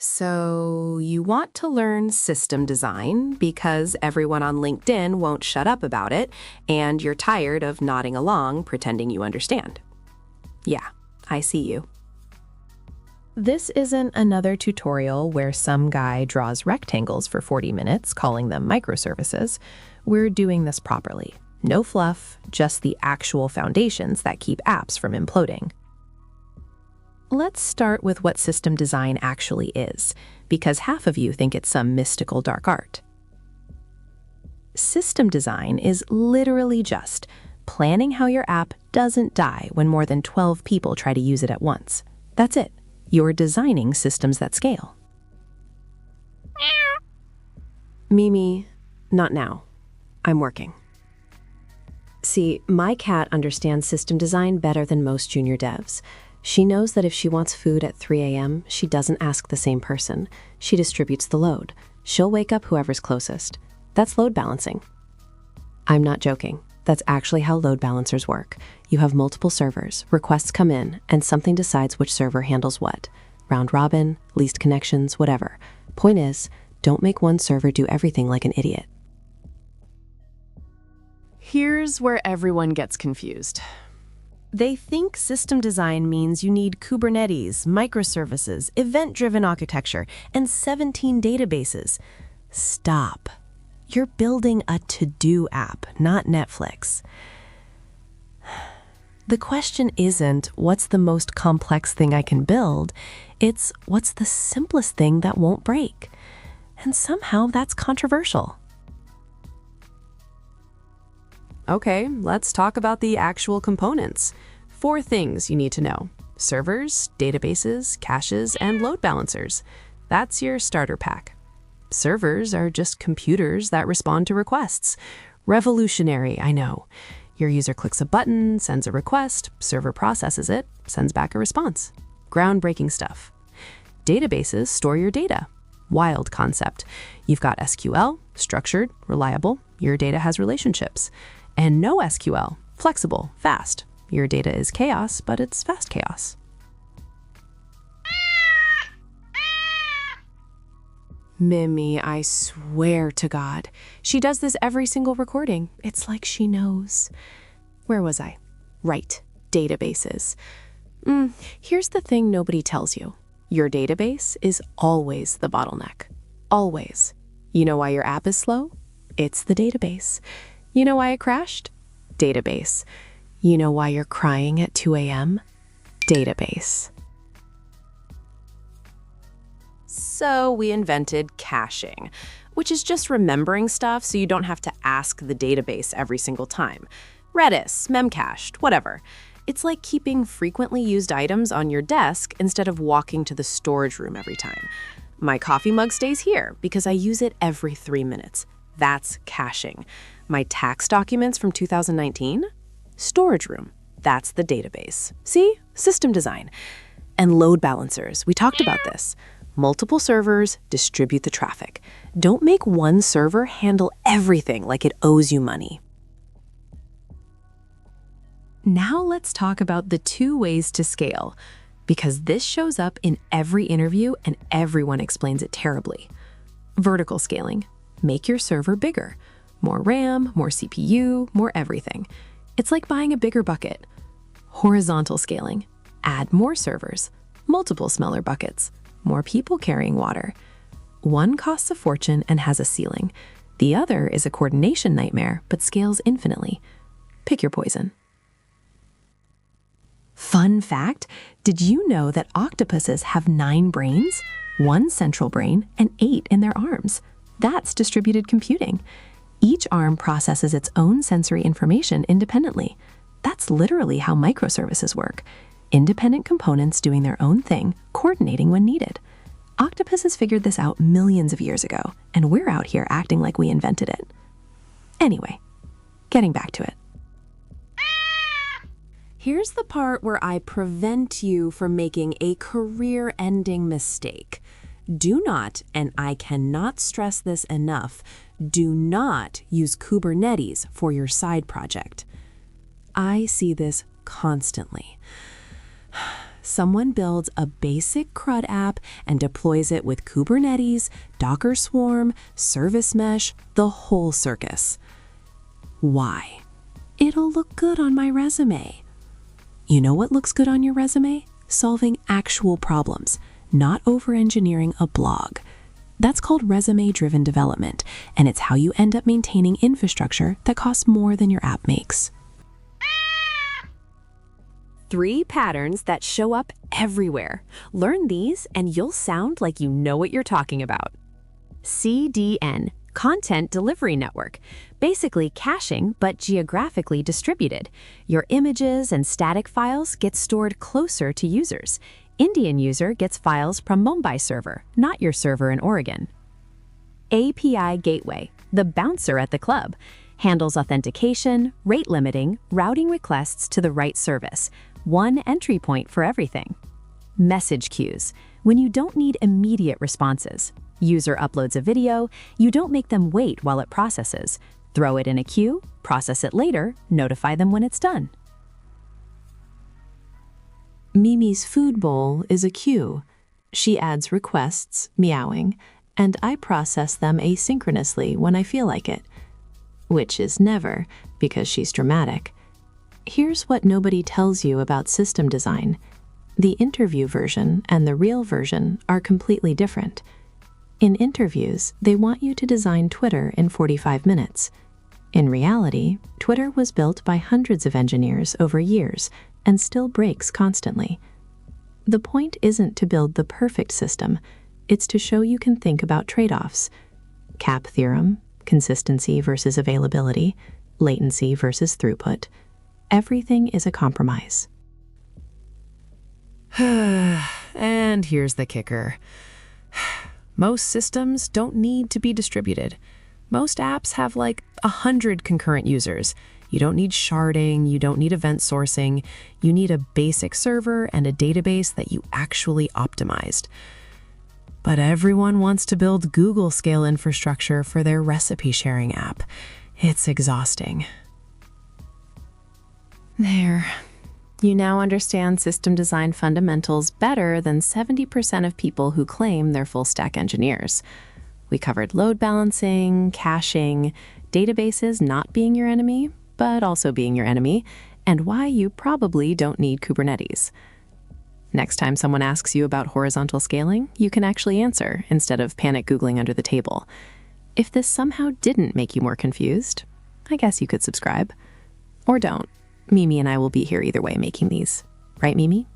So you want to learn system design because everyone on LinkedIn won't shut up about it, and you're tired of nodding along pretending you understand. Yeah, I see you. This isn't another tutorial where some guy draws rectangles for 40 minutes, calling them microservices. We're doing this properly. No fluff, just the actual foundations that keep apps from imploding. Let's start with what system design actually is, because half of you think it's some mystical dark art. System design is literally just planning how your app doesn't die when more than 12 people try to use it at once. That's it. You're designing systems that scale. Mimi, not now. I'm working. See, my cat understands system design better than most junior devs. She knows that if she wants food at 3 a.m., she doesn't ask the same person. She distributes the load. She'll wake up whoever's closest. That's load balancing. I'm not joking. That's actually how load balancers work. You have multiple servers, requests come in, and something decides which server handles what. Round robin, least connections, whatever. Point is, don't make one server do everything like an idiot. Here's where everyone gets confused. They think system design means you need Kubernetes, microservices, event-driven architecture, and 17 databases. Stop. You're building a to-do app, not Netflix. The question isn't, what's the most complex thing I can build? It's, what's the simplest thing that won't break? And somehow that's controversial. Okay, let's talk about the actual components. 4 things you need to know: servers, databases, caches, and load balancers. That's your starter pack. Servers are just computers that respond to requests. Revolutionary, I know. Your user clicks a button, sends a request, server processes it, sends back a response. Groundbreaking stuff. Databases store your data. Wild concept. You've got SQL, structured, reliable. Your data has relationships. And no SQL, flexible, fast. Your data is chaos, but it's fast chaos. Mimi, I swear to God. She does this every single recording. It's like she knows. Where was I? Right, databases. Here's the thing nobody tells you. Your database is always the bottleneck. Always. You know why your app is slow? It's the database. You know why it crashed? Database. You know why you're crying at 2 a.m.? Database. So we invented caching, which is just remembering stuff so you don't have to ask the database every single time. Redis, memcached, whatever. It's like keeping frequently used items on your desk instead of walking to the storage room every time. My coffee mug stays here because I use it every 3 minutes. That's caching. My tax documents from 2019? Storage room. That's the database. See? System design. And load balancers. We talked about this. Multiple servers distribute the traffic. Don't make one server handle everything like it owes you money. Now let's talk about the 2 ways to scale, because this shows up in every interview and everyone explains it terribly. Vertical scaling. Make your server bigger. More RAM, more CPU, more everything. It's like buying a bigger bucket. Horizontal scaling. Add more servers, multiple smaller buckets, more people carrying water. One costs a fortune and has a ceiling. The other is a coordination nightmare, but scales infinitely. Pick your poison. Fun fact, did you know that octopuses have 9 brains? 1 central brain and 8 in their arms. That's distributed computing. Each arm processes its own sensory information independently. That's literally how microservices work. Independent components doing their own thing, coordinating when needed. Octopuses figured this out millions of years ago, and we're out here acting like we invented it. Anyway, getting back to it. Here's the part where I prevent you from making a career-ending mistake. Do not, and I cannot stress this enough, do not use Kubernetes for your side project. I see this constantly. someone builds a basic CRUD app and deploys it with Kubernetes, Docker Swarm, Service Mesh, the whole circus. Why? It'll look good on my resume. You know what looks good on your resume? Solving actual problems, not over-engineering a blog. That's called resume-driven development, and it's how you end up maintaining infrastructure that costs more than your app makes. 3 patterns that show up everywhere. Learn these and you'll sound like you know what you're talking about. CDN, Content Delivery Network. Basically caching, but geographically distributed. Your images and static files get stored closer to users. Indian user gets files from Mumbai server, not your server in Oregon. API Gateway, the bouncer at the club. Handles authentication, rate limiting, routing requests to the right service. One entry point for everything. Message queues, when you don't need immediate responses. User uploads a video, you don't make them wait while it processes. Throw it in a queue, process it later, notify them when it's done. Mimi's food bowl is a queue. She adds requests, meowing, and I process them asynchronously when I feel like it. Which is never, because she's dramatic. Here's what nobody tells you about system design. The interview version and the real version are completely different. In interviews, they want you to design Twitter in 45 minutes. In reality, Twitter was built by hundreds of engineers over years and still breaks constantly. The point isn't to build the perfect system, it's to show you can think about trade-offs. CAP theorem, consistency versus availability, latency versus throughput. Everything is a compromise. And here's the kicker. Most systems don't need to be distributed. Most apps have like 100 concurrent users. You don't need sharding, you don't need event sourcing. You need a basic server and a database that you actually optimized. But everyone wants to build Google-scale infrastructure for their recipe-sharing app. It's exhausting. There. You now understand system design fundamentals better than 70% of people who claim they're full-stack engineers. We covered load balancing, caching, databases not being your enemy, but also being your enemy, and why you probably don't need Kubernetes. Next time someone asks you about horizontal scaling, you can actually answer instead of panic Googling under the table. If this somehow didn't make you more confused, I guess you could subscribe. Or don't. Mimi and I will be here either way making these. Right, Mimi?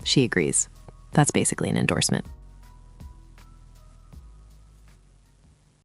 She agrees. That's basically an endorsement.